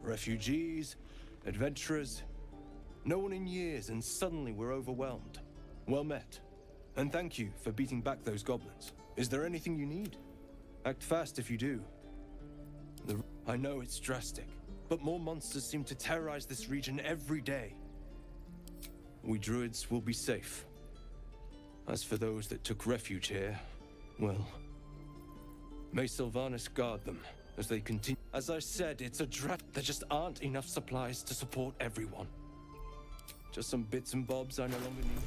Refugees, adventurers, no one in years, and suddenly we're overwhelmed. Well met. And thank you for beating back those goblins. Is there anything you need? Act fast if you do. I know it's drastic, but more monsters seem to terrorize this region every day. We druids will be safe. As for those that took refuge here, well, may Sylvanas guard them as they continue. As I said, it's a there just aren't enough supplies to support everyone. Just some bits and bobs I no longer need.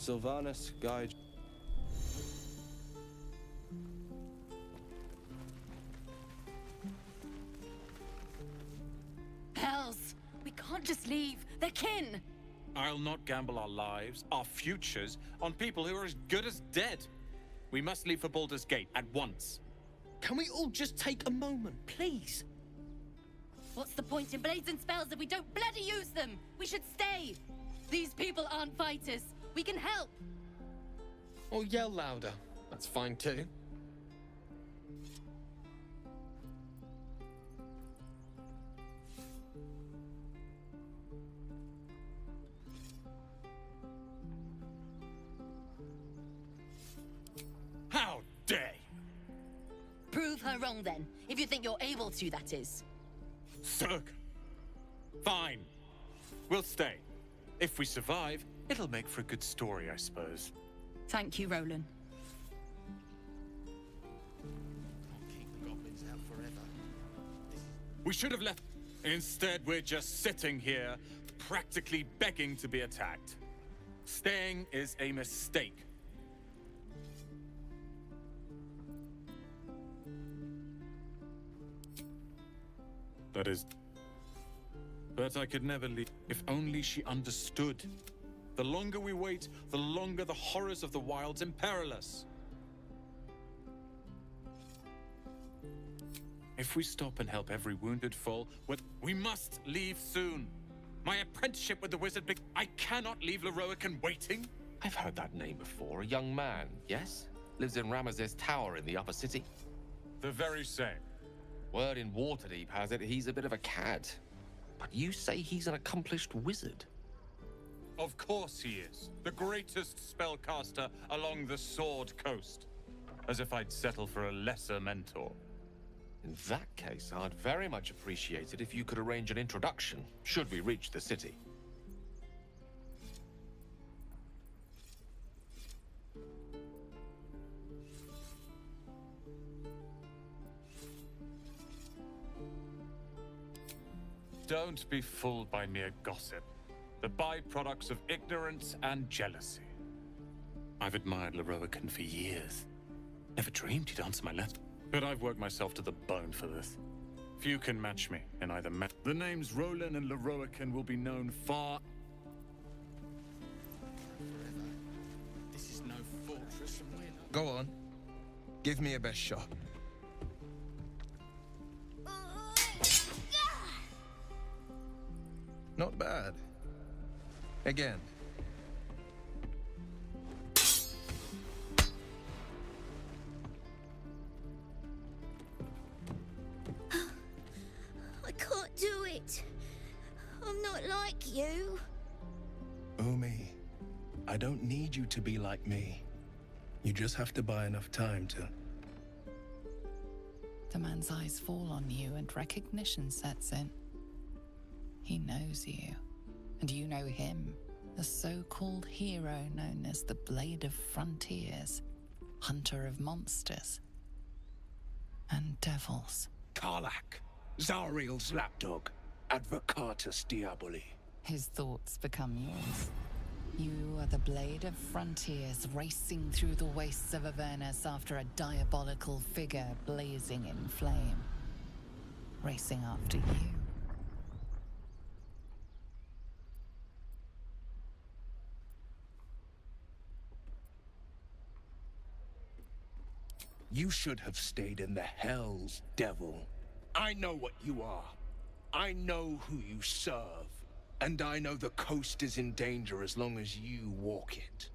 Sylvanas, guide. Hells! We can't just leave. They're kin! I'll not gamble our lives, our futures, on people who are as good as dead. We must leave for Baldur's Gate at once. Can we all just take a moment, please? What's the point in blades and spells if we don't bloody use them? We should stay! These people aren't fighters. We can help! Or yell louder. That's fine too. How dare! Prove her wrong then, if you think you're able to, that is. Zerg! Fine. We'll stay. If we survive, it'll make for a good story, I suppose. Thank you, Roland. Keep the goblins out forever. We should have left. Instead, we're just sitting here, practically begging to be attacked. Staying is a mistake. That is... But I could never leave. If only she understood. The longer we wait, the longer the horrors of the wilds imperil us. If we stop and help every wounded foe, we must leave soon. My apprenticeship with the wizard, I cannot leave Leroican waiting. I've heard that name before. A young man, yes? Lives in Ramazes Tower in the upper city. The very same. Word in Waterdeep has it he's a bit of a cad. But you say he's an accomplished wizard. Of course he is. The greatest spellcaster along the Sword Coast. As if I'd settle for a lesser mentor. In that case, I'd very much appreciate it if you could arrange an introduction, should we reach the city. Don't be fooled by mere gossip. The byproducts of ignorance and jealousy. I've admired Leroican for years. Never dreamed he'd answer my letter. But I've worked myself to the bone for this. Few can match me in either The names Roland and Leroican will be known far... This is no fortress and we're not... Go on. Give me your best shot. Not bad. Again. I can't do it. I'm not like you. Umi, I don't need you to be like me. You just have to buy enough time to... The man's eyes fall on you and recognition sets in. He knows you, and you know him, the so-called hero known as the Blade of Frontiers, hunter of monsters and devils. Karlach, Zariel's lapdog, Advocatus Diaboli. His thoughts become yours. You are the Blade of Frontiers racing through the wastes of Avernus after a diabolical figure blazing in flame. Racing after you. You should have stayed in the hells, devil. I know what you are. I know who you serve. And I know the coast is in danger as long as you walk it.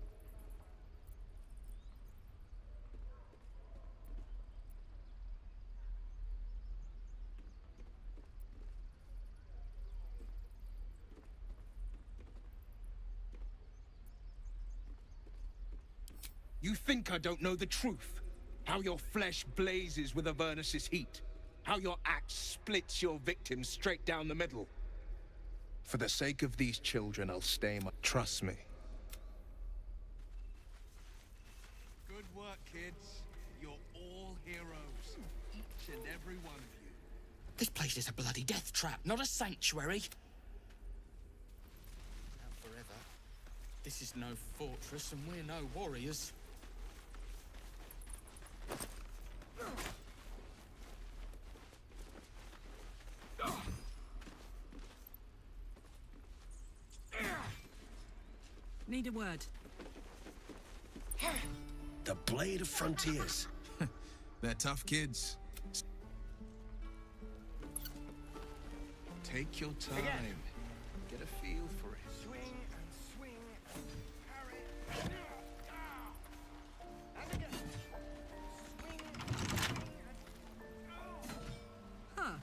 You think I don't know the truth? How your flesh blazes with Avernus's heat. How your axe splits your victims straight down the middle. For the sake of these children, I'll stay my... Trust me. Good work, kids. You're all heroes. Each and every one of you. This place is a bloody death trap, not a sanctuary. Not forever. This is no fortress and we're no warriors. Need a word. The Blade of Frontiers. They're tough kids. Take your time. Again. Get a feel for it. Swing and swing and parry. And again. Swing and Huh.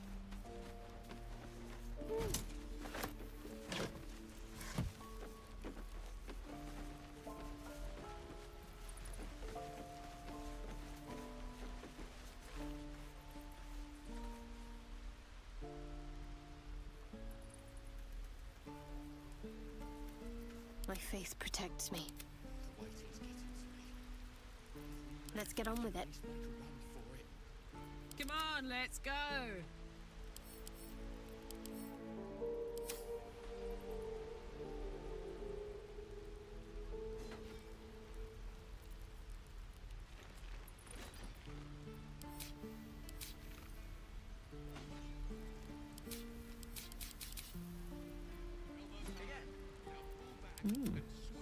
My faith protects me. Let's get on with it. Come on, let's go.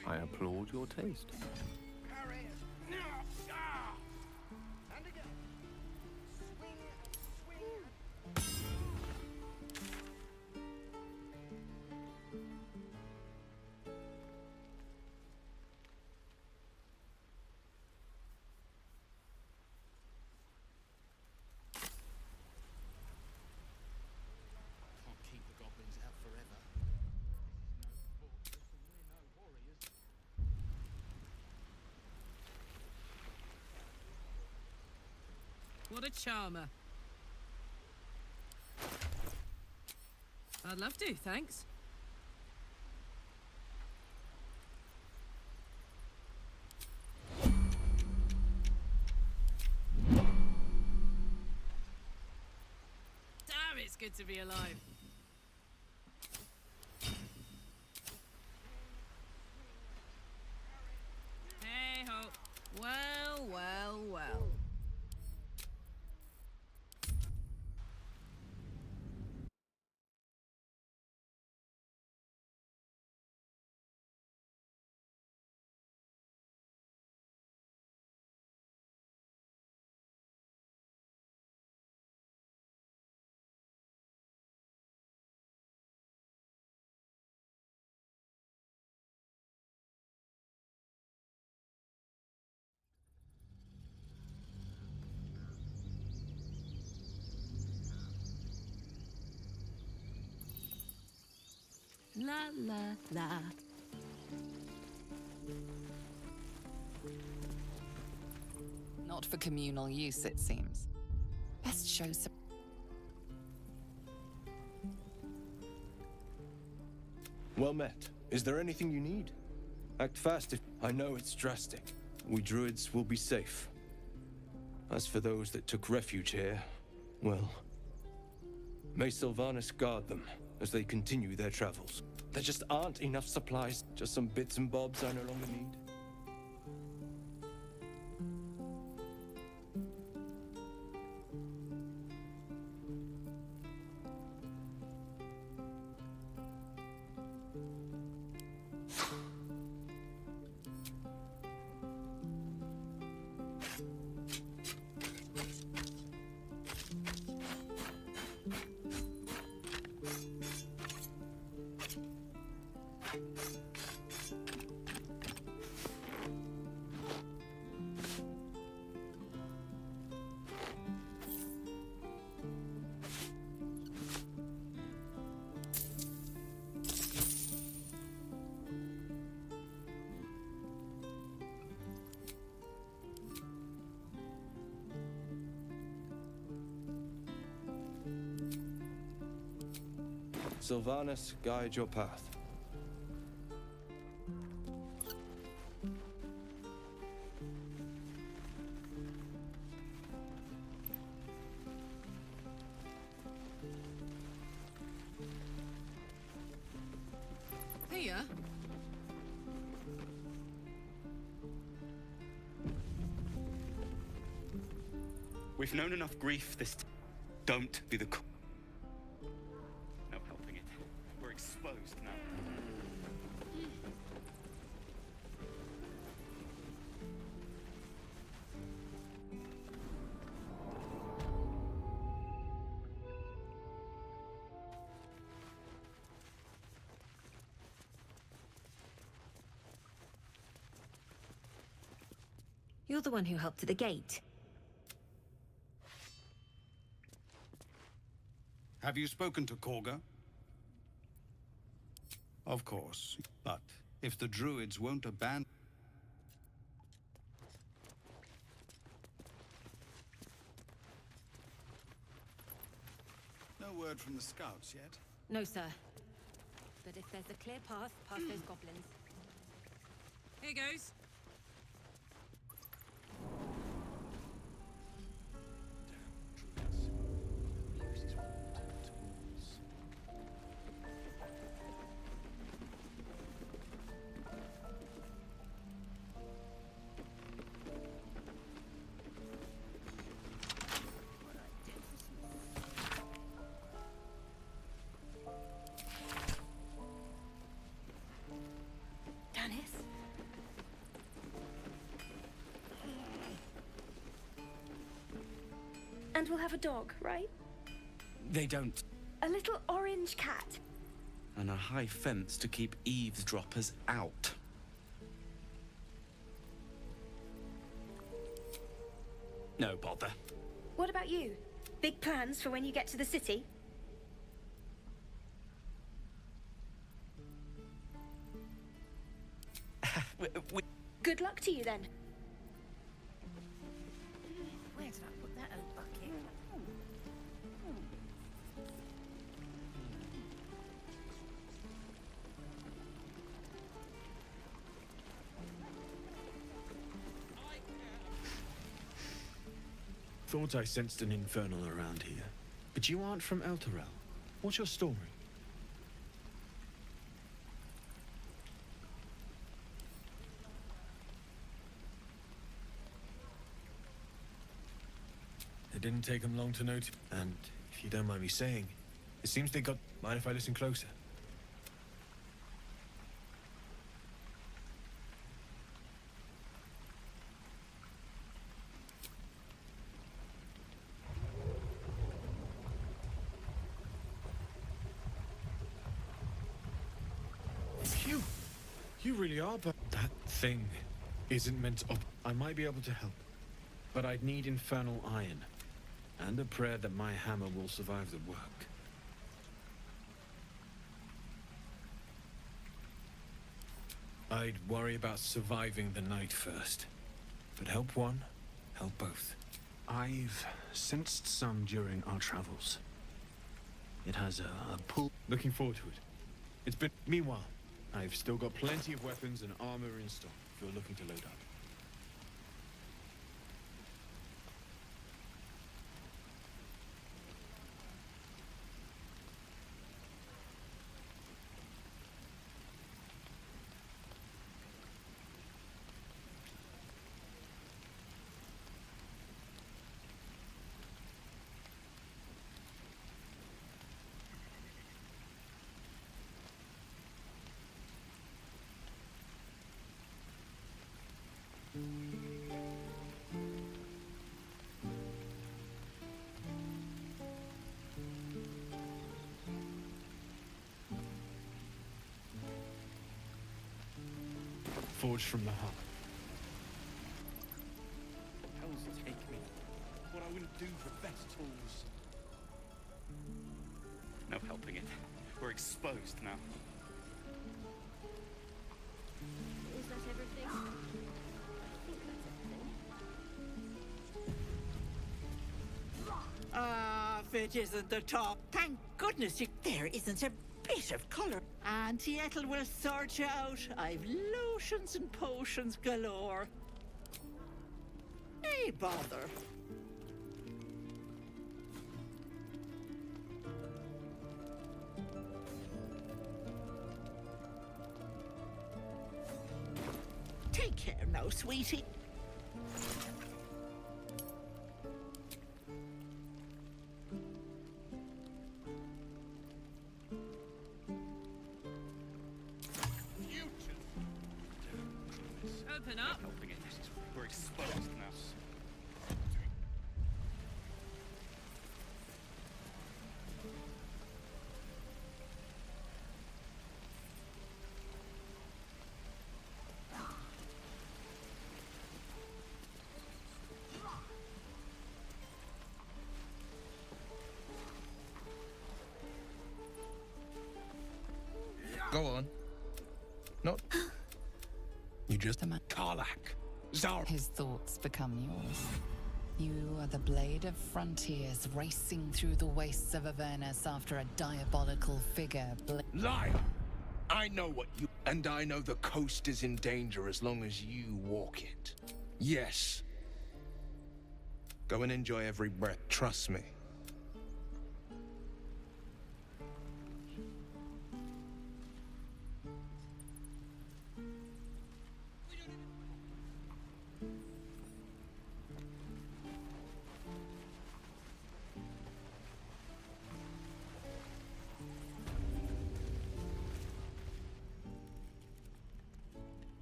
I applaud your taste. parry. And again. Swing and swing. Can't keep the goblins out forever. No fortress and we're no warriors. What a charmer. I'd love to, thanks. Damn, it's good to be alive. Hey ho. Well, well, well. La la la. Not for communal use, it seems. Best show some. Well met. Is there anything you need? Act fast if... I know it's drastic. We druids will be safe. As for those that took refuge here, well... May Sylvanas guard them as they continue their travels. There just aren't enough supplies. Just some bits and bobs I no longer need. Sylvanas, guide your path. Here. We've known enough grief this Don't be the No helping it. We're exposed now. You're the one who helped at the gate. Have you spoken to Korga? Of course, but if the druids won't abandon... No word from the scouts yet? No, sir. But if there's a clear path past those goblins... Here goes. And we'll have a dog, right? They don't. A little orange cat. And a high fence to keep eavesdroppers out. No bother. What about you? Big plans for when you get to the city? Good luck to you then. Where did I put that old bucket? Thought I sensed an infernal around here. But you aren't from Elturel. What's your story? It didn't take them long to notice. And if you don't mind me saying, it seems they got... Mind if I listen closer? You really are, but that thing isn't meant to I might be able to help, but I'd need infernal iron, and a prayer that my hammer will survive the work. I'd worry about surviving the night first, but help one, help both. I've sensed some during our travels. It has a pull. Looking forward to it. It's been... Meanwhile, I've still got plenty of weapons and armor in stock if you're looking to load up. Forged from the heart. Hell's take me. What I wouldn't do for better tools. No helping it. We're exposed now. Is that everything? I think that's everything. Ah, if it isn't the top. Thank goodness there isn't a bit of colour. Auntie Ethel will sort you out. I've lotions and potions galore. Nay, bother. Take care now, sweetie. Open up. Helping it. We're exposed now. Go on. Not... You just... Karlach. Zara. His thoughts become yours. You are the blade of frontiers racing through the wastes of Avernus after a diabolical figure. Liar! I know what you... And I know the coast is in danger as long as you walk it. Yes. Go and enjoy every breath. Trust me.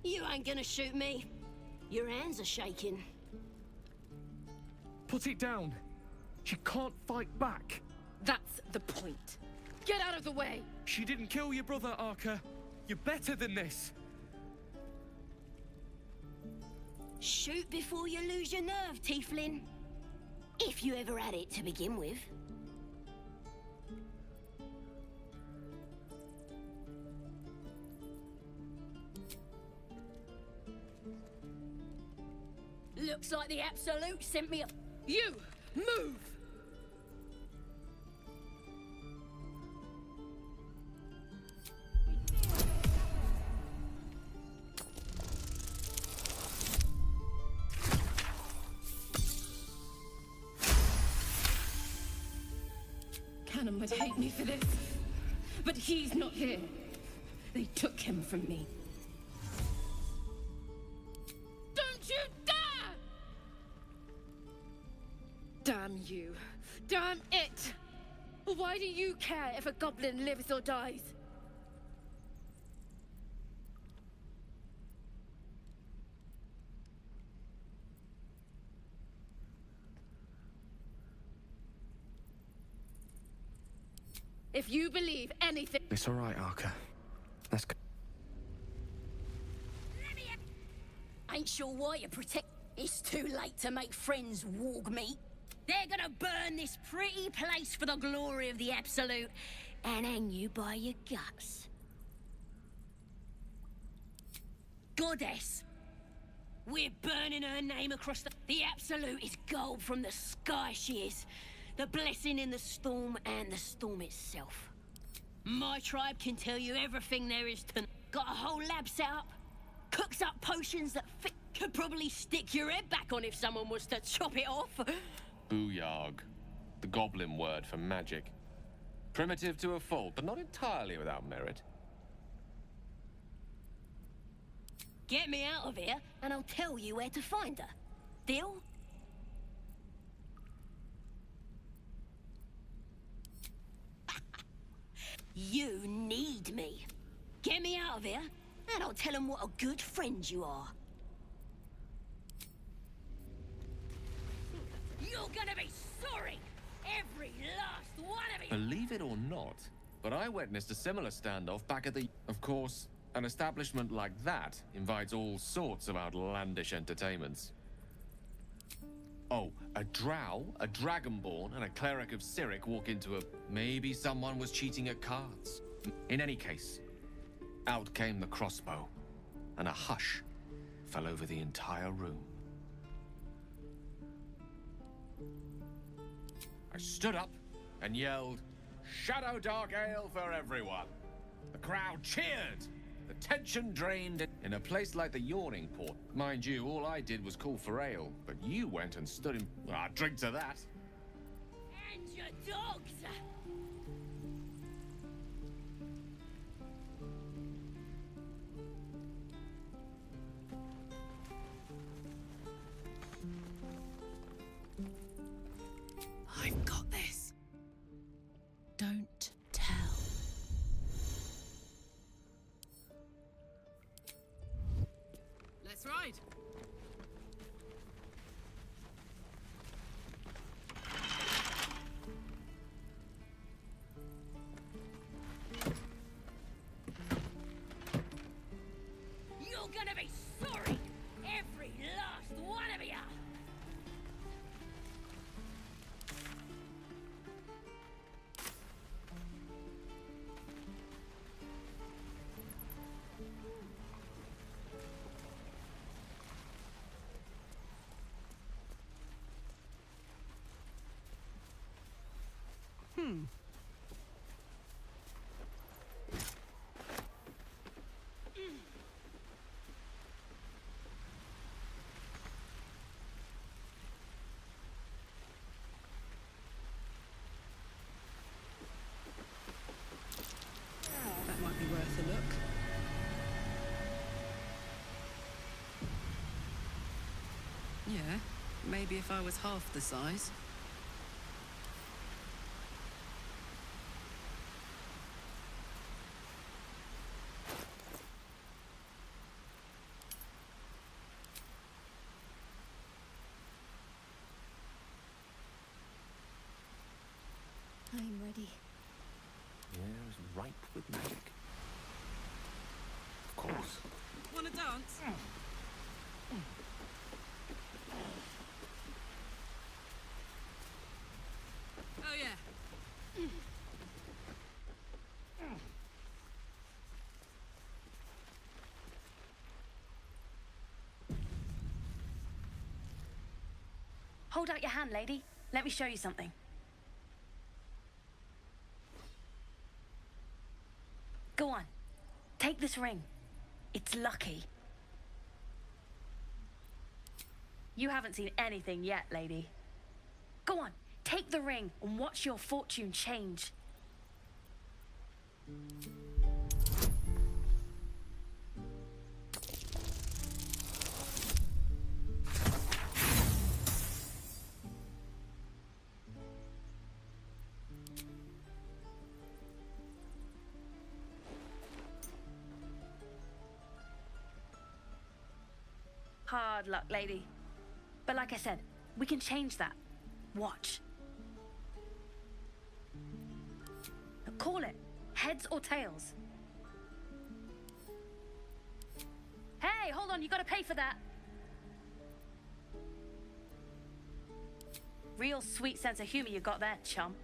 You ain't gonna shoot me. Your hands are shaking. Put it down. She can't fight back. That's the point. Get out of the way! She didn't kill your brother, Arca. You're better than this. Shoot before you lose your nerve, Tieflin. If you ever had it to begin with. Looks like the Absolute sent me a... You! Move! would hate me for this. But he's not here. They took him from me. Don't you dare! Damn you. Damn it! Why do you care if a goblin lives or dies? If you believe anything... It's all right, Arca. Let's go. Ain't sure why you protect... It's too late to make friends, warg meat. They're gonna burn this pretty place for the glory of the Absolute and hang you by your guts. Goddess! We're burning her name across the... The Absolute is gold from the sky, she is. The blessing in the storm and the storm itself. My tribe can tell you everything there is to... Got a whole lab set up. Cooks up potions that fit... Could probably stick your head back on if someone was to chop it off. Booyarg. The goblin word for magic. Primitive to a fault, but not entirely without merit. Get me out of here, and I'll tell you where to find her. Deal? You need me. Get me out of here, and I'll tell them what a good friend you are. You're gonna be sorry! Every last one of you! Believe it or not, but I witnessed a similar standoff back at the... Of course, an establishment like that invites all sorts of outlandish entertainments. Oh, a drow, a dragonborn, and a cleric of Cyric walk into a... Maybe someone was cheating at cards. In any case, out came the crossbow, and a hush fell over the entire room. I stood up and yelled, "Shadow Dark Ale for everyone!" The crowd cheered. The tension drained. In a place like the Yawning Port, mind you, all I did was call for ale, but you went and stood in... drink to that. And your dogs! I've got this. Don't tell. Let's ride. You're gonna be sorry! Every last one of you! That might be worth a look. Yeah, maybe if I was half the size. I'm ready. The air is ripe with magic. Of course. Wanna dance? Oh yeah. Hold out your hand, lady. Let me show you something. Go on. Take this ring. It's lucky. You haven't seen anything yet, lady. Go on. Take the ring and watch your fortune change. Hard luck, lady. But like I said, we can change that. Watch. Call it. Heads or tails. Hey, hold on, you gotta pay for that. Real sweet sense of humor you got there, chum.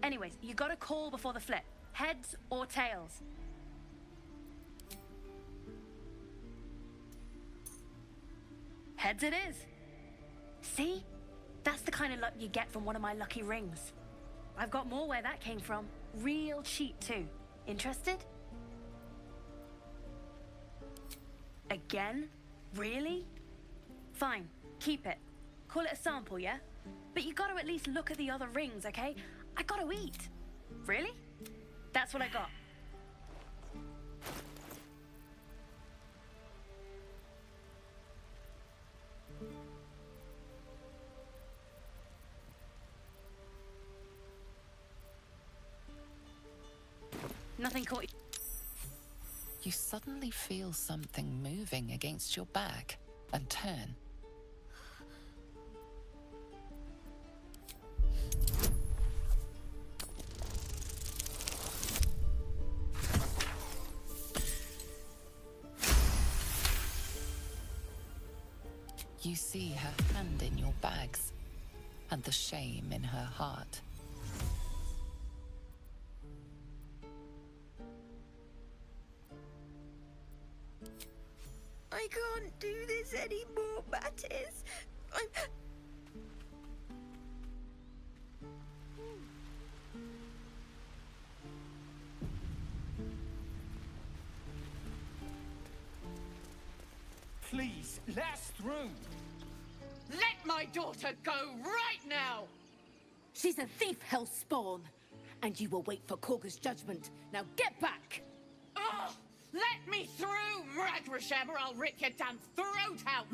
Anyways, you gotta call before the flip. Heads or tails. Heads it is. See? That's the kind of luck you get from one of my lucky rings. I've got more where that came from. Real cheap too. Interested? Again? Really? Fine, keep it. Call it a sample, yeah? But you gotta at least look at the other rings, okay? I gotta eat. Really? That's what I got. Nothing caught you. You suddenly feel something moving against your back and turn. You see her hand in your bags and the shame in her heart. I can't do this anymore, Mattis. Please, let us through. Let my daughter go right now! She's a thief, hellspawn. And you will wait for Korga's judgment. Now get back! Oh, let me through, Ragrasham, or I'll rip your damn throat out!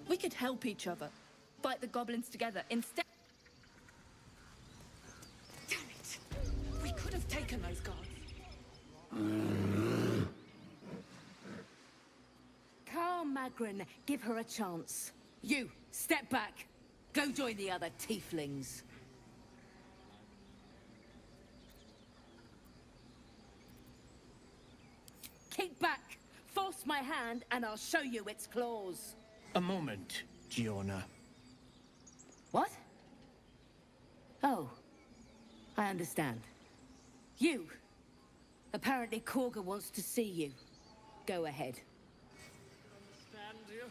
We could help each other. Fight the goblins together instead. Damn it! We could have taken those guards. Carl Magrin, give her a chance. You, step back. Go join the other tieflings. Kick back. Force my hand and I'll show you its claws. A moment, Giona. What? Oh, I understand. You. Apparently Korga wants to see you. Go ahead. Stand you.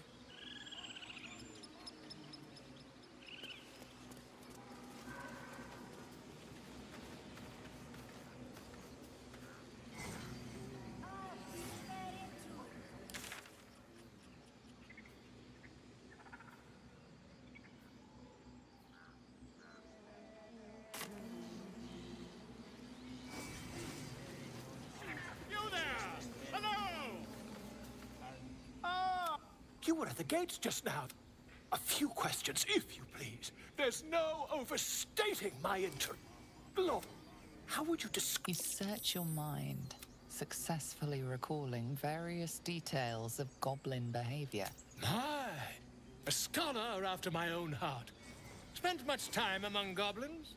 You were at the gates just now. A few questions, if you please. There's no overstating my interest. Lord, how would you describe... You search your mind, successfully recalling various details of goblin behavior. My, a scholar after my own heart. Spent much time among goblins?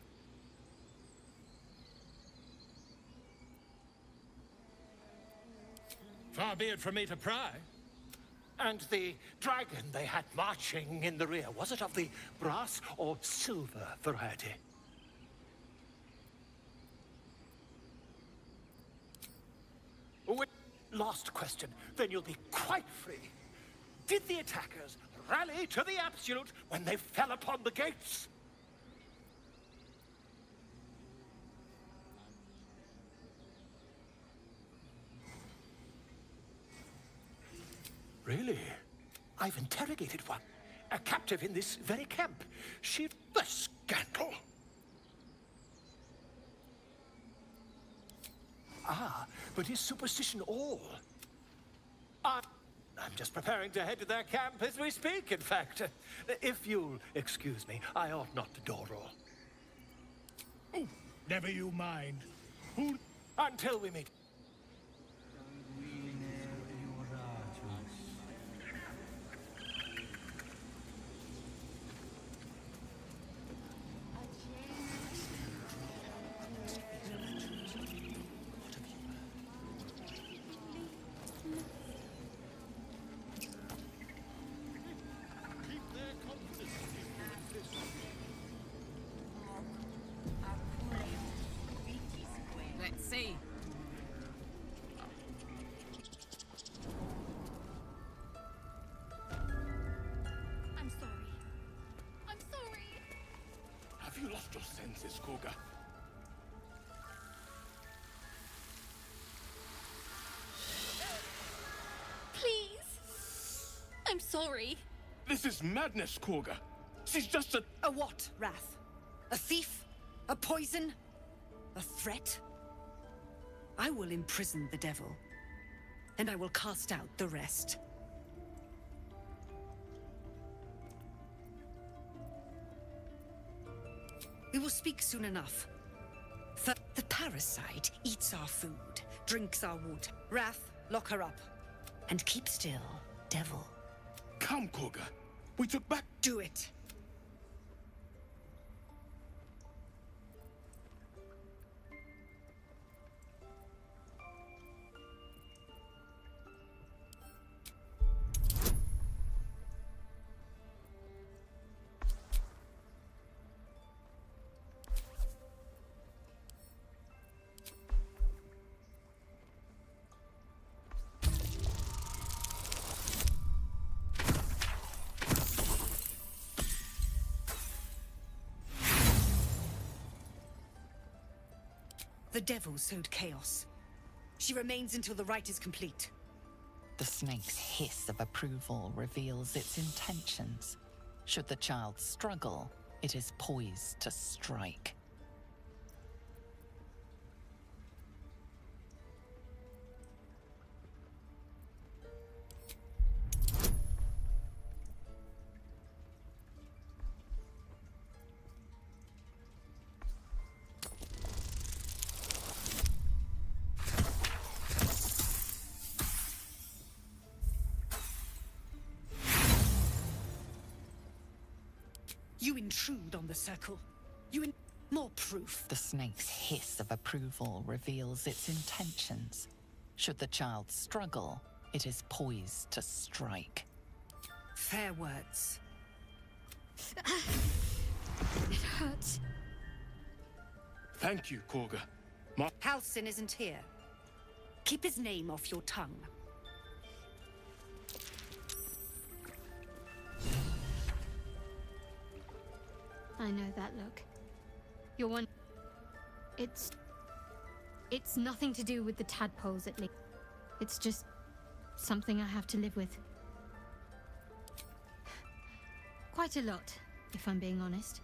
Far be it from me to pry. And the dragon they had marching in the rear, was it of the brass or silver variety? Last question, then you'll be quite free. Did the attackers rally to the absolute when they fell upon the gates? Really? I've interrogated one. A captive in this very camp. The scandal! Ah, but is superstition all? I'm just preparing to head to their camp as we speak, in fact. If you'll excuse me, I ought not to door roll. Oh, never you mind. Who... Until we meet. Let's see. I'm sorry. I'm sorry. Have you lost your senses, Korga? Please. I'm sorry. This is madness, Korga. She's just a... A what, Wrath? A thief? A poison? A threat? I will imprison the devil, and I will cast out the rest. We will speak soon enough. The parasite eats our food, drinks our water. Wrath, lock her up. And keep still, devil. Come, Korga. We took back... Do it. The devil sowed chaos. She remains until the rite is complete. The snake's hiss of approval reveals its intentions. Should the child struggle, it is poised to strike. You intrude on the circle. More proof. The snake's hiss of approval reveals its intentions. Should the child struggle, it is poised to strike. Fair words. It hurts. Thank you, Korga. Halsin isn't here. Keep his name off your tongue. I know that look. You're one... It's nothing to do with the tadpoles, at least. It's just something I have to live with. Quite a lot, if I'm being honest.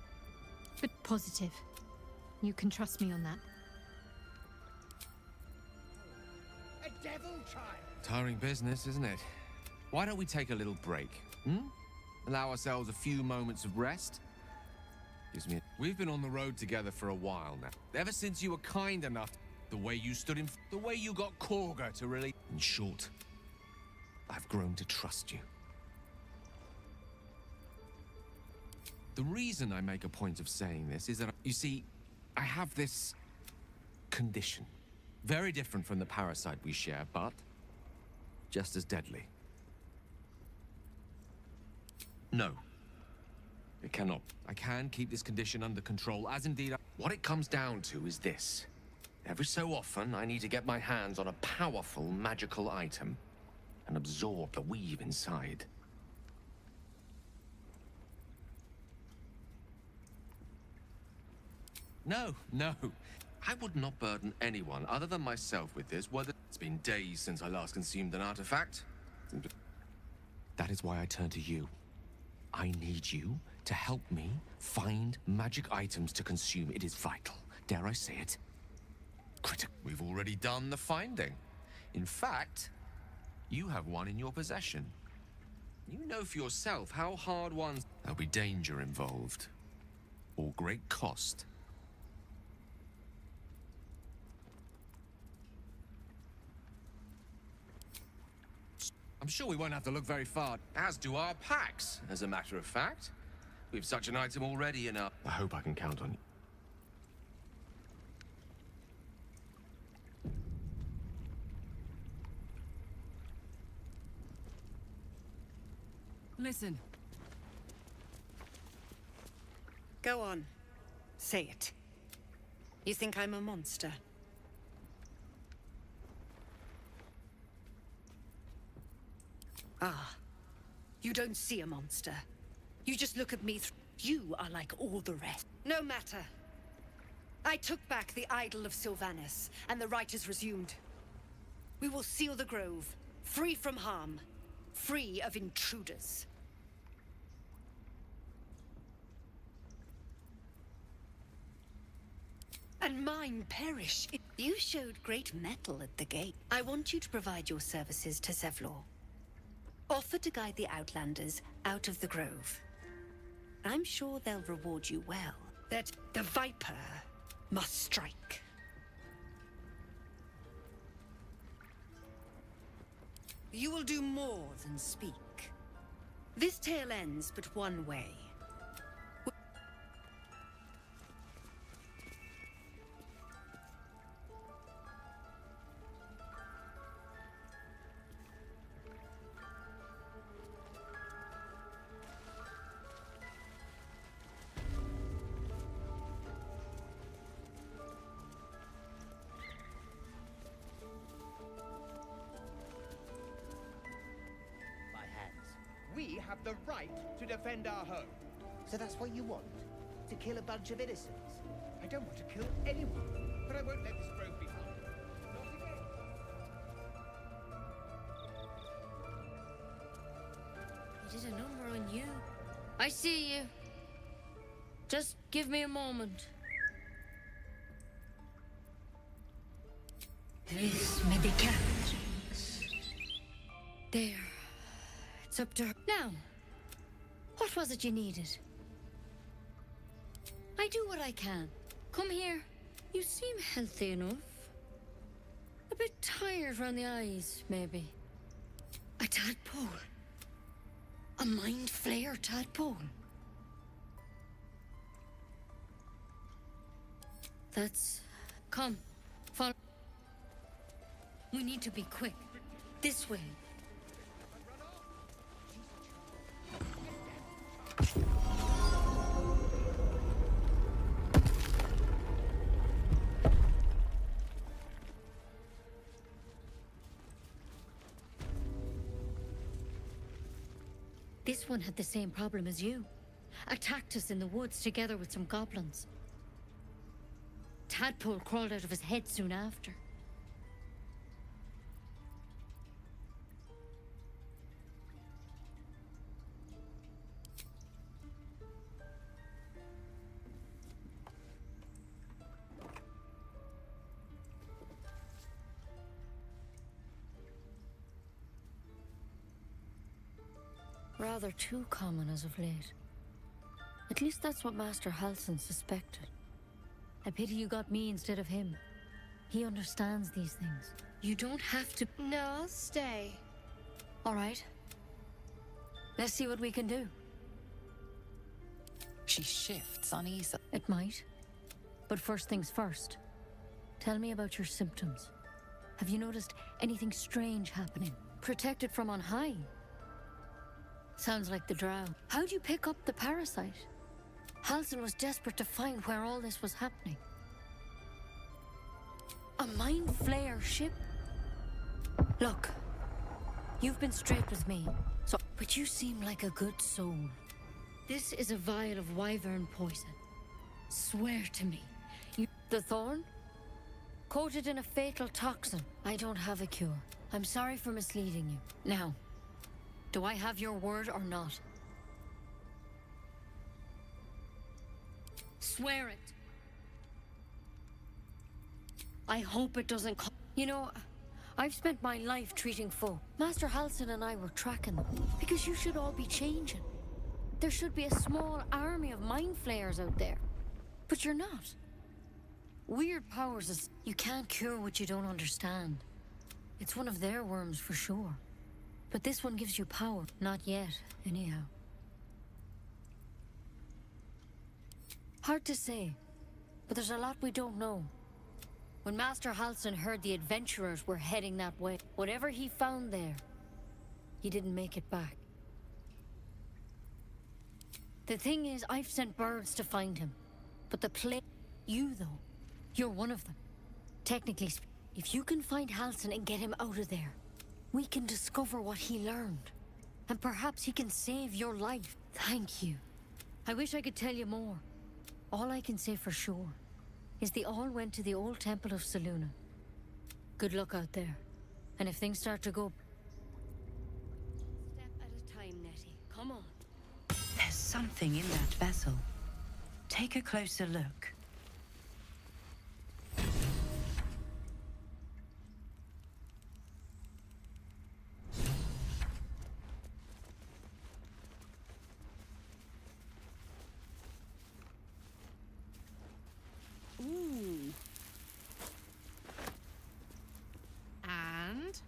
But positive. You can trust me on that. A devil child! Tiring business, isn't it? Why don't we take a little break, Allow ourselves a few moments of rest? We've been on the road together for a while now. Ever since you were kind enough, the way you stood in, the way you got Korga to really... In short, I've grown to trust you. The reason I make a point of saying this is that, you see, I have this condition. Very different from the parasite we share, but just as deadly. No. It cannot. I can keep this condition under control, as indeed what it comes down to is this. Every so often, I need to get my hands on a powerful magical item and absorb the weave inside. No. I would not burden anyone other than myself with this, whether it's been days since I last consumed an artifact. That is why I turn to you. I need you to help me find magic items to consume. It is vital. Dare I say it? Critical. We've already done the finding. In fact, you have one in your possession. You know for yourself how hard ones... There'll be danger involved. Or great cost. I'm sure we won't have to look very far, as do our packs, as a matter of fact. We've such an item already in our... I hope I can count on you. Listen. Go on. Say it. You think I'm a monster? Ah. You don't see a monster. You just look at me You are like all the rest. No matter. I took back the idol of Sylvanus, and the rite is resumed. We will seal the grove, free from harm, free of intruders. And mine perish. You showed great mettle at the gate. I want you to provide your services to Zevlor. Offer to guide the Outlanders out of the grove. I'm sure they'll reward you well. That the Viper must strike. You will do more than speak. This tale ends but one way. We have the right to defend our home. So that's what you want? To kill a bunch of innocents? I don't want to kill anyone, but I won't let this grove be harmed. Not again. He did a number on you. I see you. Just give me a moment. This may be kept. There. It's up to her. Now, what was it you needed? I do what I can. Come here. You seem healthy enough. A bit tired round the eyes, maybe. A tadpole. A mind flayer tadpole. That's... Come. Follow. We need to be quick. This way. This one had the same problem as you. Attacked us in the woods together with some goblins. Tadpole crawled out of his head soon after. Rather too common as of late. At least that's what Master Halsin suspected. I pity you got me instead of him. He understands these things. You don't have to... No, I'll stay. All right. Let's see what we can do. She shifts uneasily. It might. But first things first. Tell me about your symptoms. Have you noticed anything strange happening? Protected from on high? Sounds like the drow. How'd you pick up the parasite? Halsin was desperate to find where all this was happening. A mind flayer ship? Look, you've been straight with me, but you seem like a good soul. This is a vial of wyvern poison. Swear to me. The thorn? Coated in a fatal toxin. I don't have a cure. I'm sorry for misleading you. Now, Do I have your word or not? Swear it. I hope it doesn't come. You know, I've spent my life treating folk. Master Halsin and I were tracking them. Because you should all be changing. There should be a small army of mind flayers out there. But you're not. Weird powers is... You can't cure what you don't understand. It's one of their worms for sure. But this one gives you power. Not yet, anyhow. Hard to say. But there's a lot we don't know. When Master Halsin heard the adventurers were heading that way, whatever he found there, he didn't make it back. The thing is, I've sent birds to find him. But the you, though, you're one of them. Technically speaking, if you can find Halsin and get him out of there, we can discover what he learned. And perhaps he can save your life. Thank you. I wish I could tell you more. All I can say for sure is they all went to the old temple of Selûne. Good luck out there. And if things start to go... Step at a time, Nettie. Come on. There's something in that vessel. Take a closer look. Ooh. And?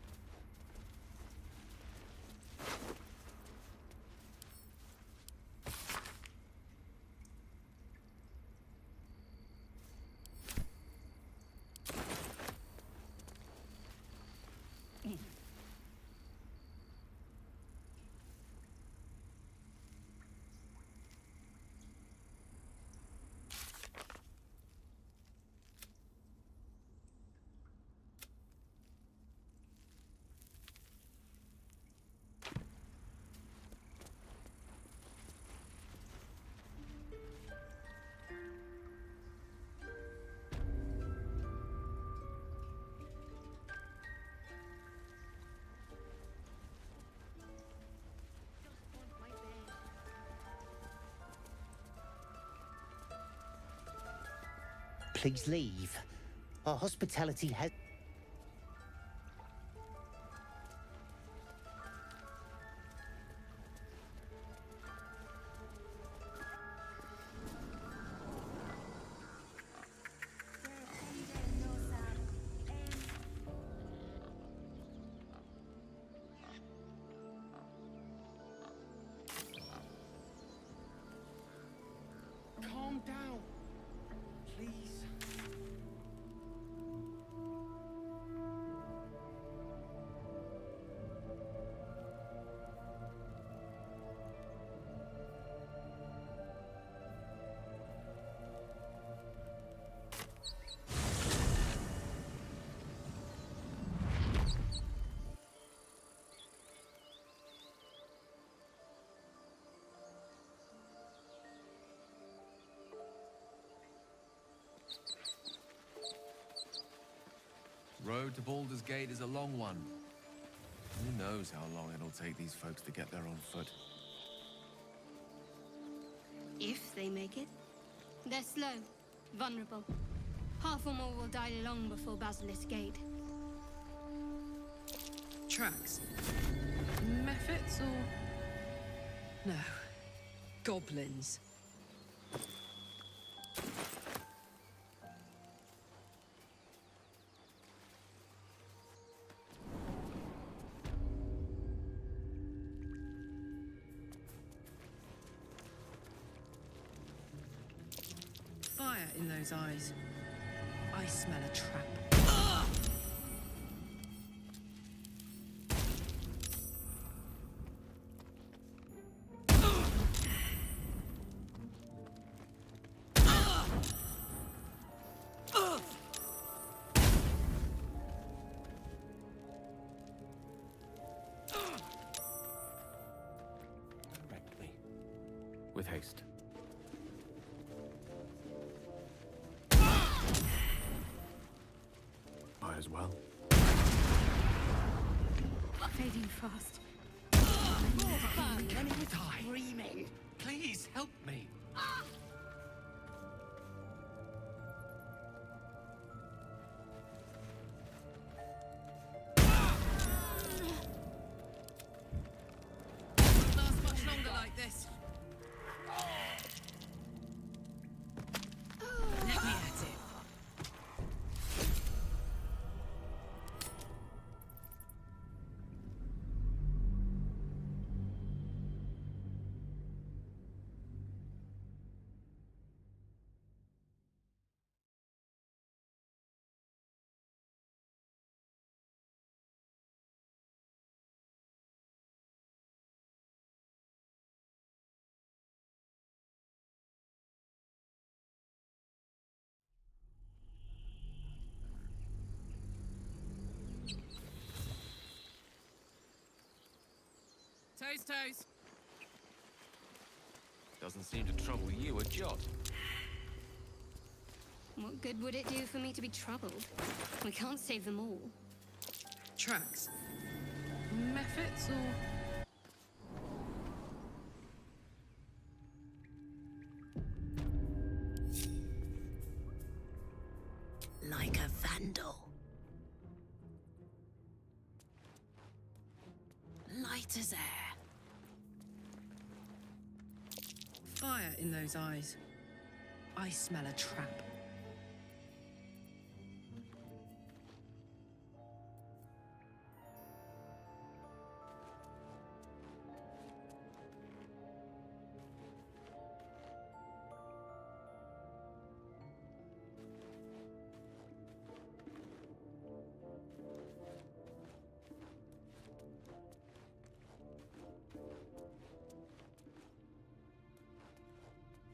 Please leave. Our hospitality has... Calm down, please. Road to Baldur's Gate is a long one. Who knows how long it'll take these folks to get there on foot. If they make it. They're slow, vulnerable. Half or more will die long before Basilisk Gate. Tracks. Mephits or... No. Goblins. Fire in those eyes. I smell a trap. Correctly. With haste. I as well. Fading fast. more fun when he was screaming. Please help me. Won't last much longer like this. Let me at it. Toes, toes. Doesn't seem to trouble you a jot. What good would it do for me to be troubled? We can't save them all. Tracks. Methods or... Like a vandal. Light as air. Fire in those eyes. I smell a trap.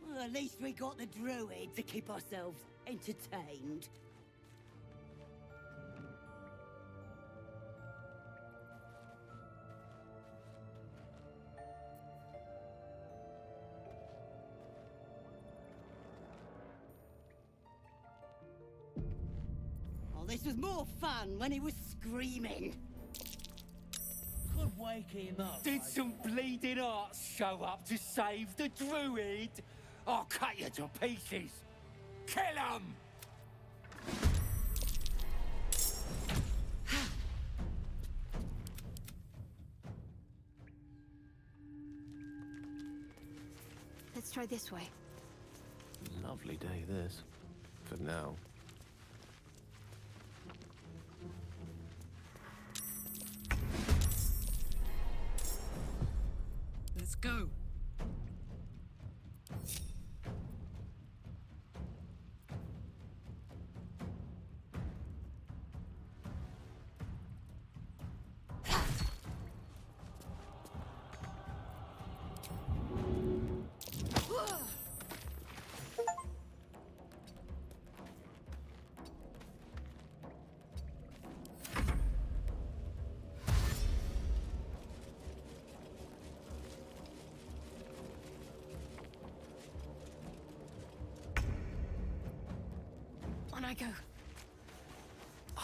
Well, at least we got the druid to keep ourselves entertained. Oh, this was more fun when he was screaming. Could wake him up. Did some bleeding arts show up to save the druid? I'll cut you to pieces. Kill him! Let's try this way. Lovely day, this. For now. Let's go. On I go.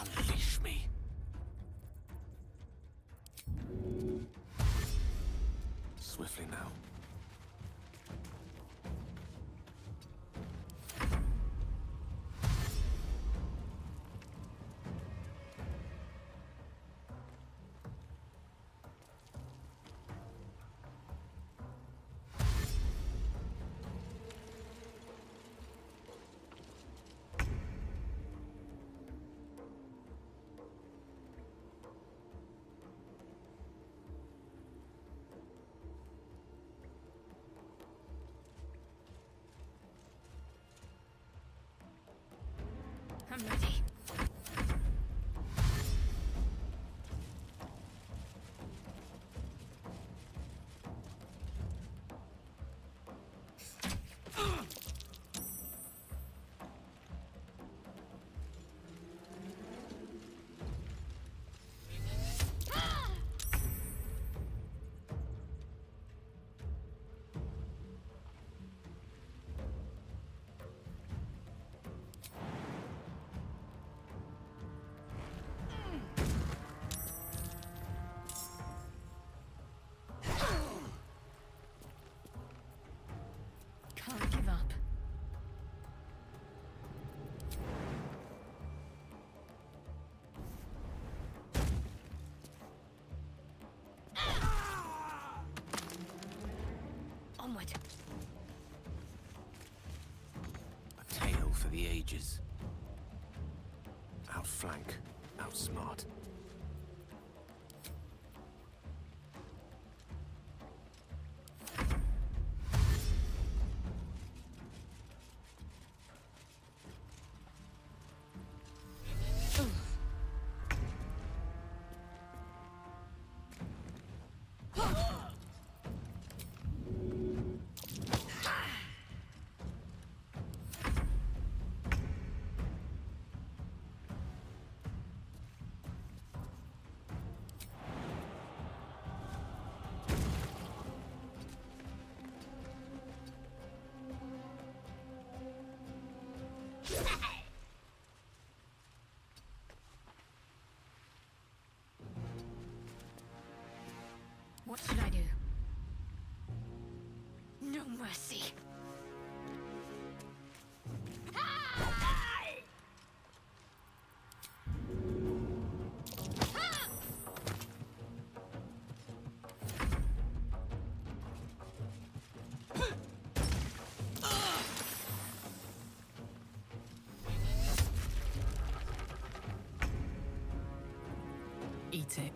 Unleash me. Swiftly now. Onward. A tale for the ages. Outflank, outsmart. What should I do? No mercy. Eat it.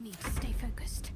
Need to stay focused.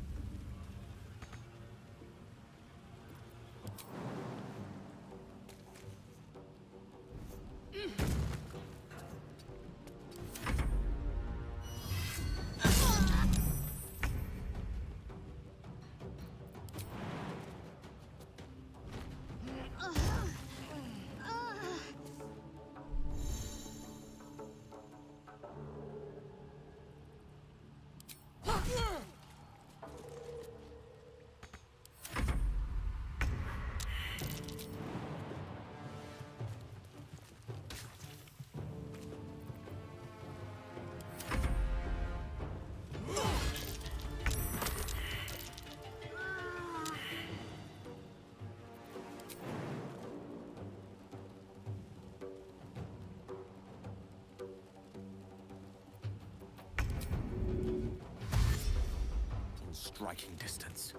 Striking distance.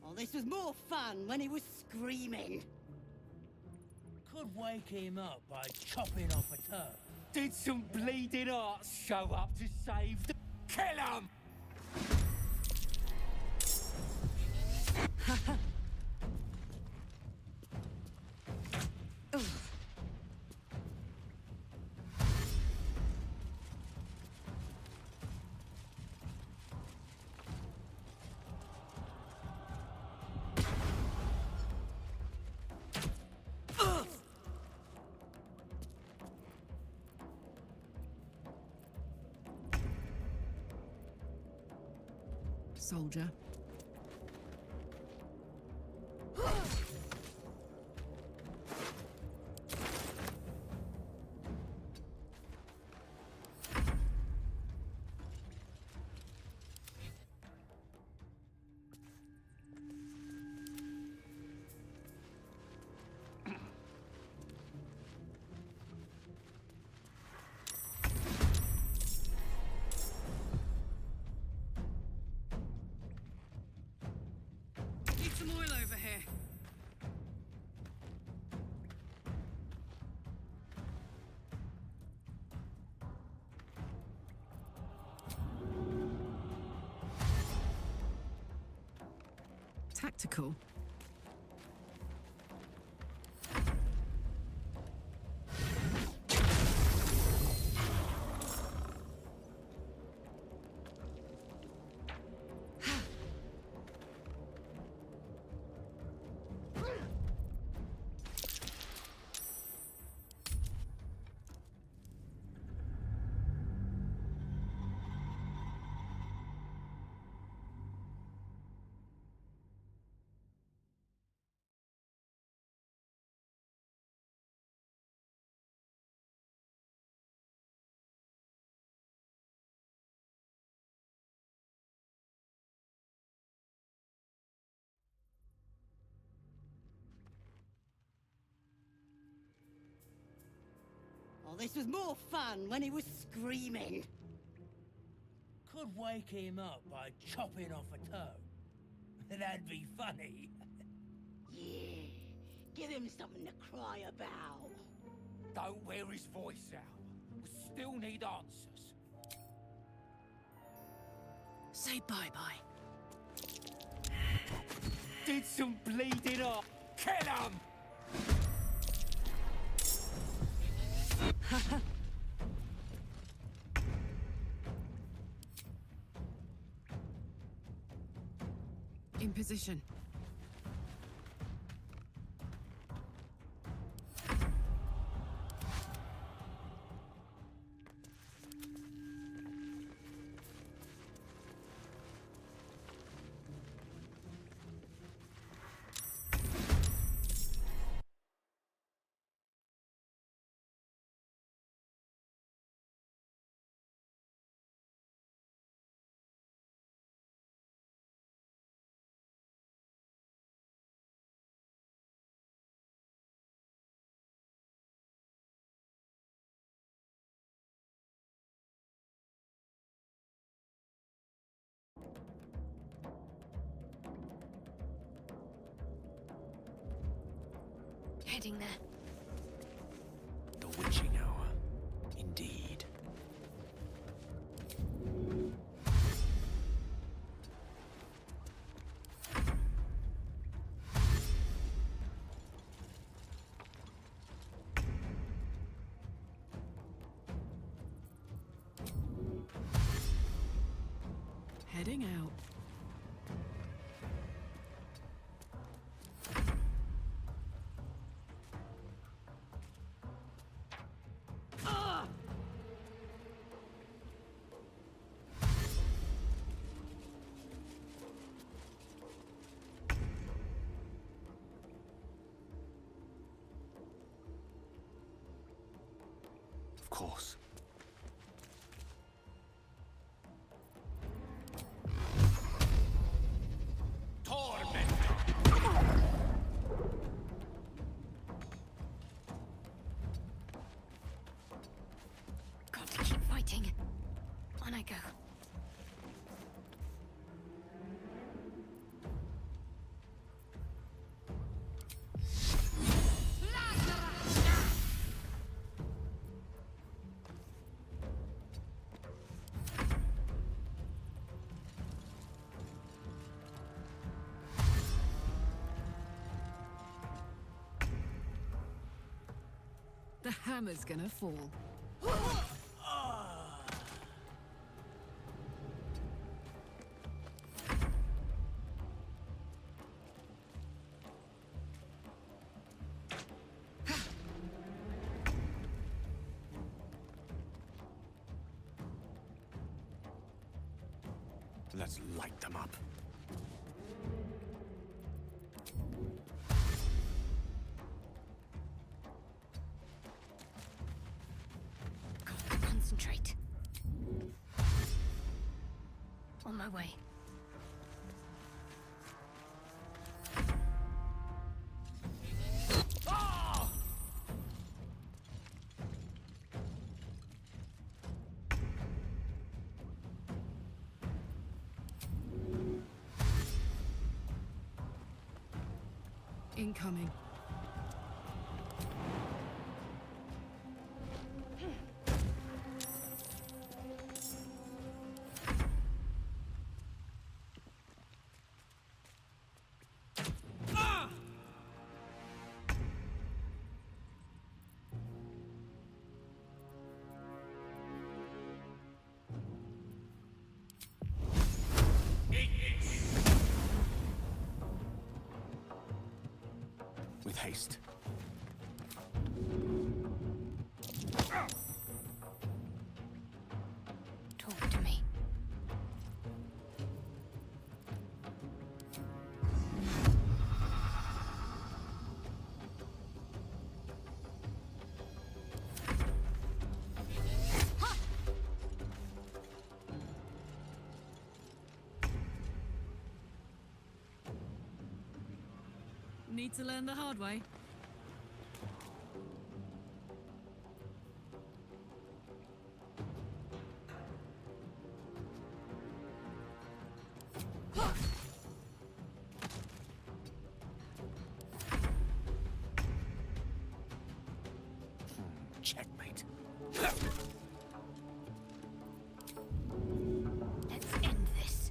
Oh, this was more fun when he was screaming. Could wake him up by chopping off a toe. Did some bleeding arts show up to save the... Kill him! Soldier. Some oil over here. Tactical. this was more fun when he was screaming. Could wake him up by chopping off a toe. That'd be funny. Yeah, give him something to cry about. Don't wear his voice out. We still need answers. Say bye-bye. Did some bleeding up. Kill him! In position. Heading there. The witching hour, indeed. Heading out. Of course. Got to keep fighting. On I go. The hammer's gonna fall. Let's light them up. Got to concentrate. On my way. Incoming. With haste. Talk to me. Need to learn the hard way. Let's end this.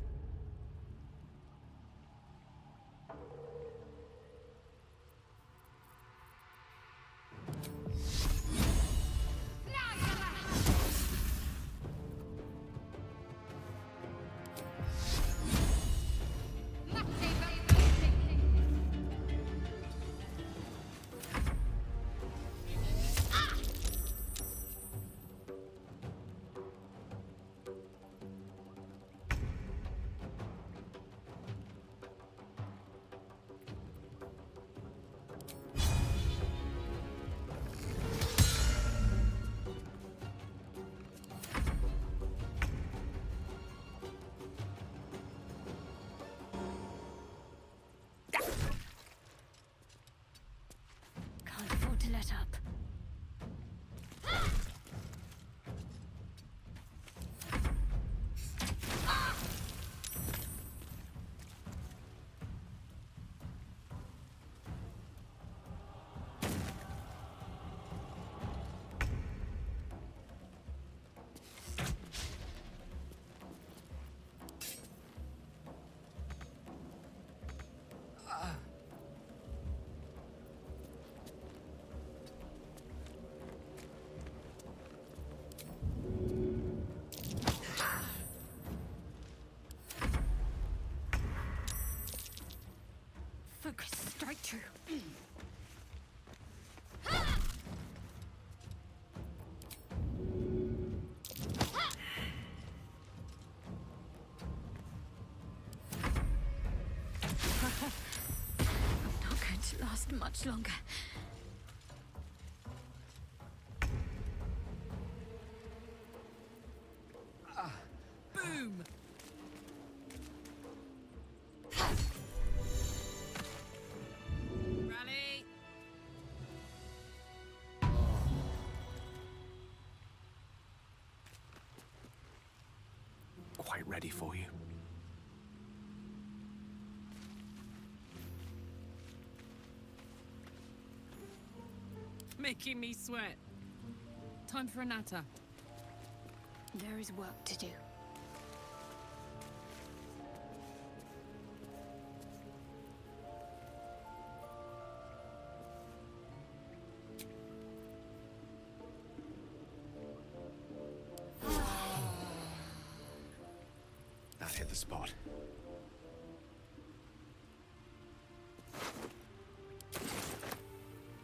Can't afford to let up. Focus, strike true. I'm not going to last much longer. Boom! Rally! Quite ready for you. Making me sweat. Time for a natter. There is work to do. That hit the spot.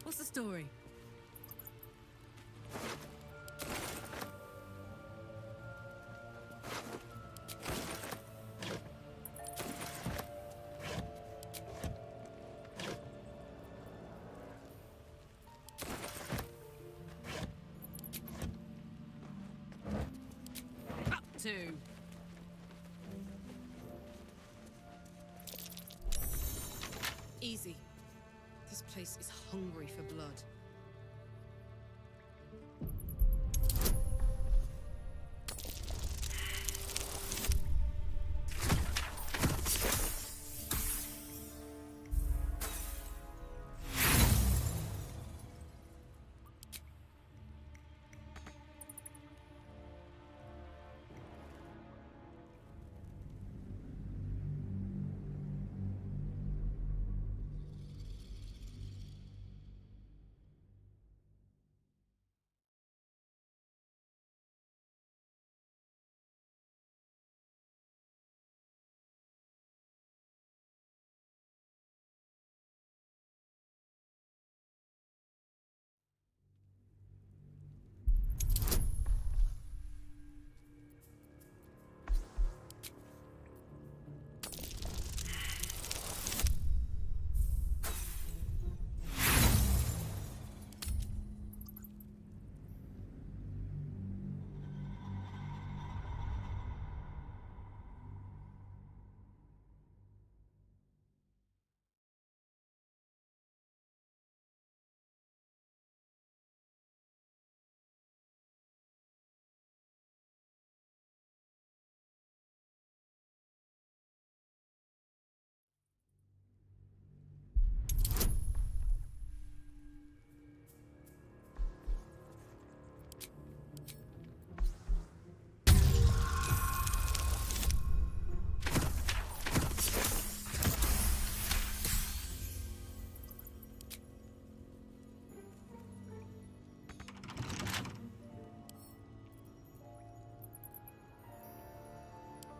What's the story? Up to. Easy. This place is hungry for blood.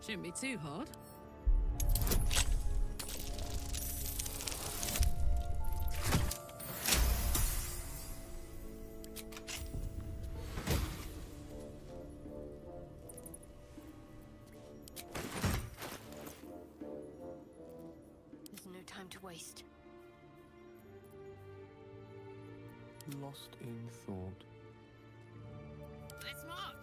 Shouldn't be too hard. There's no time to waste. Lost in thought. Let's march!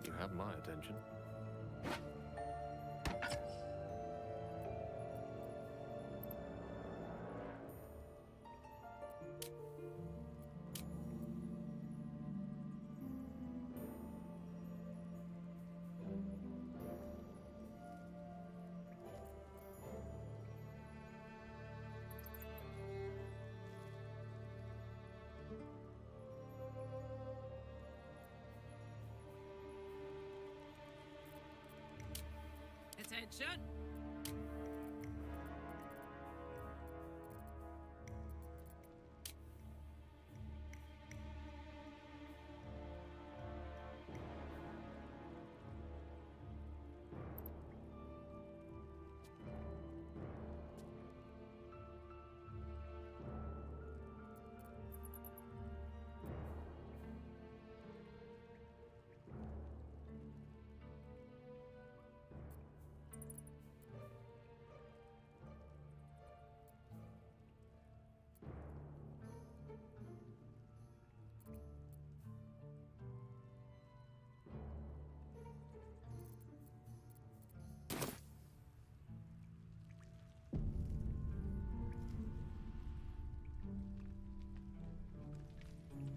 You have my attention. Attention!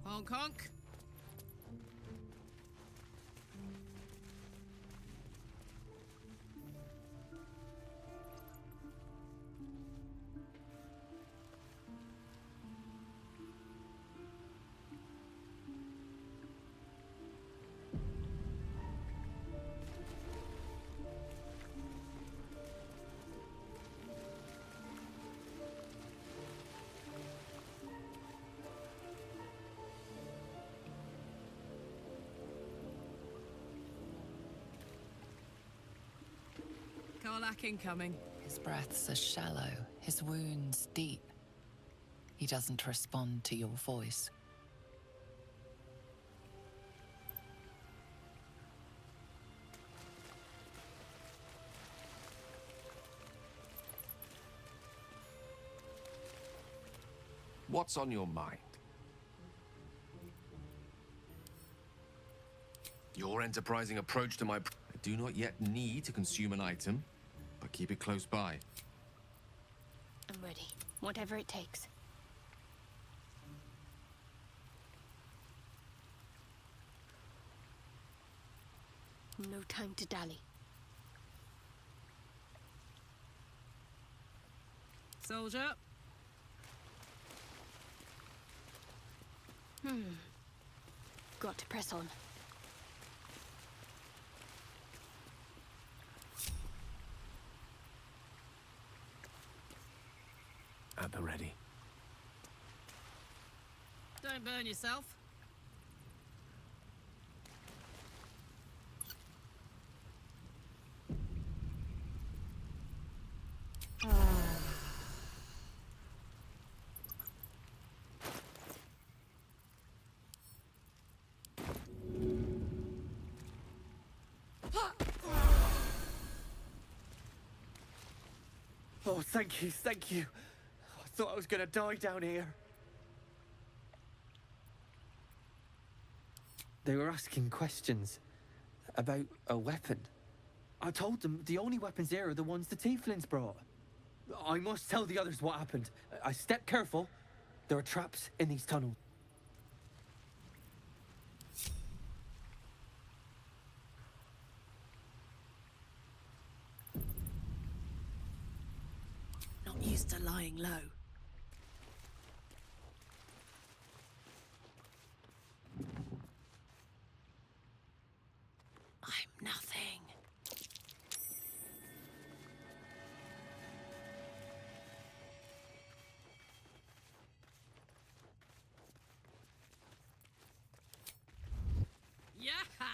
Honk honk. Karlach incoming. His breaths are shallow, his wounds deep. He doesn't respond to your voice. What's on your mind? Your enterprising approach to my... I do not yet need to consume an item, but keep it close by. I'm ready. Whatever it takes. No time to dally. Soldier. Got to press on. At the ready. Don't burn yourself. Oh, thank you, thank you. I thought I was gonna die down here. They were asking questions about a weapon. I told them the only weapons here are the ones the Tieflings brought. I must tell the others what happened. I stepped careful. There are traps in these tunnels. Not used to lying low. I'm nothing. Yaha!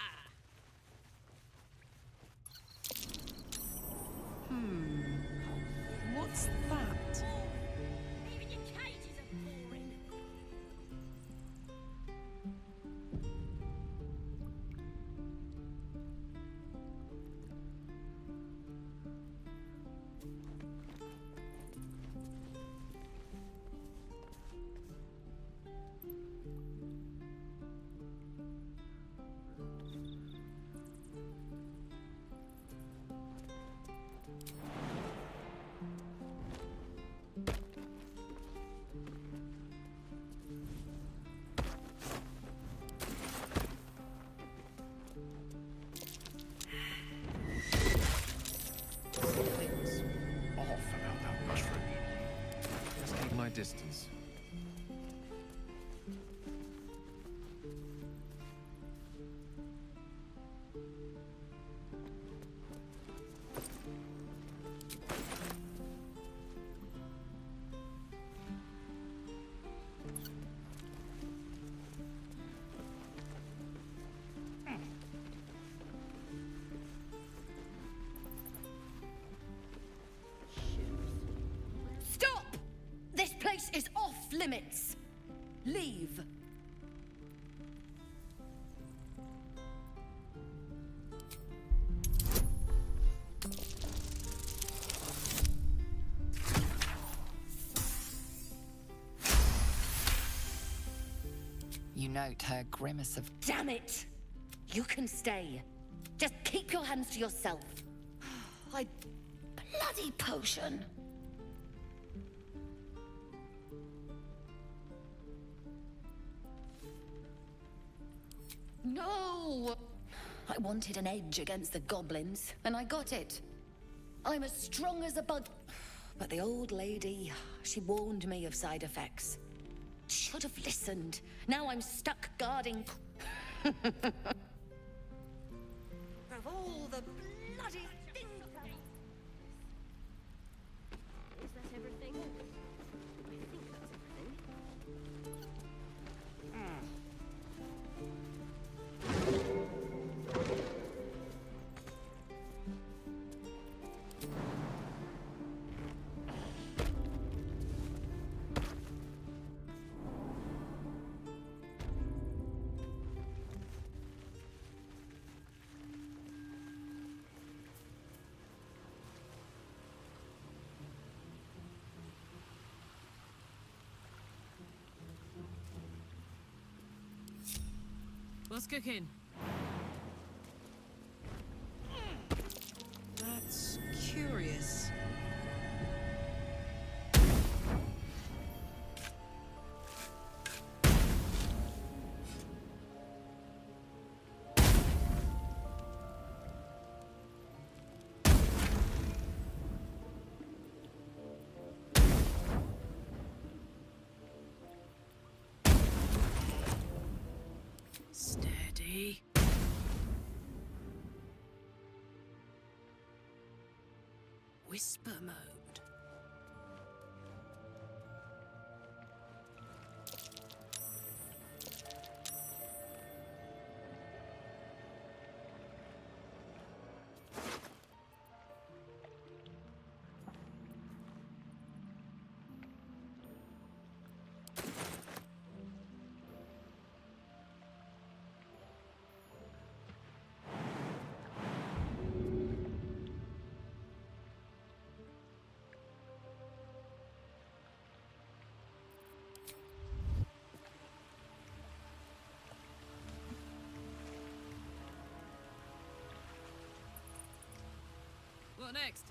distance. Stop! This place is off limits. Leave. You note her grimace of Damn it! You can stay. Just keep your hands to yourself. I... Bloody potion. No! I wanted an edge against the goblins, and I got it. I'm as strong as a bug. But the old lady, she warned me of side effects. Should have listened. Now I'm stuck guarding. Of all the bloody things. Is that everything? I think that's everything. What's cooking? That's curious. Steady. Whisper mode. What next?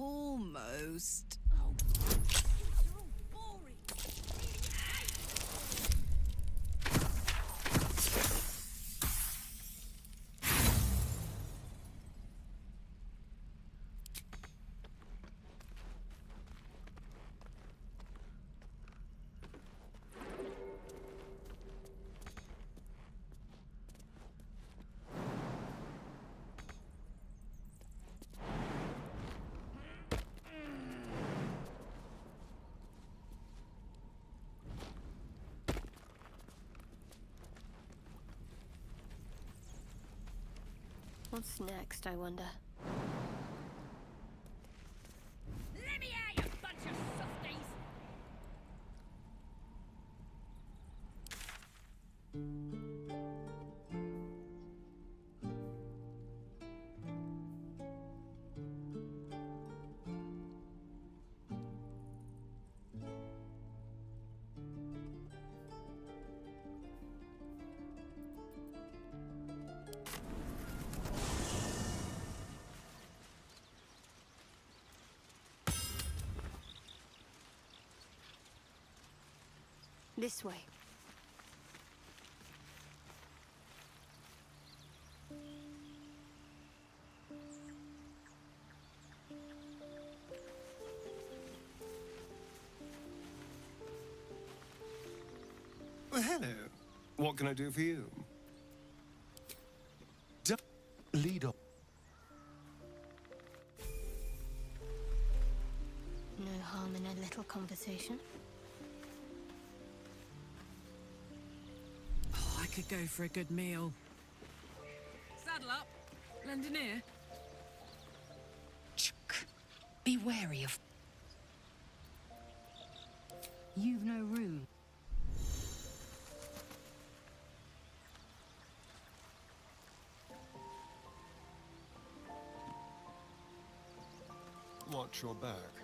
Almost. What's next, I wonder? Let me out, you bunch of softies! This way. Well, hello. What can I do for you? Lead on. No harm in a little conversation. Oh, I could go for a good meal. Saddle up. Lend an ear. Be wary of... You've no room. Watch your back.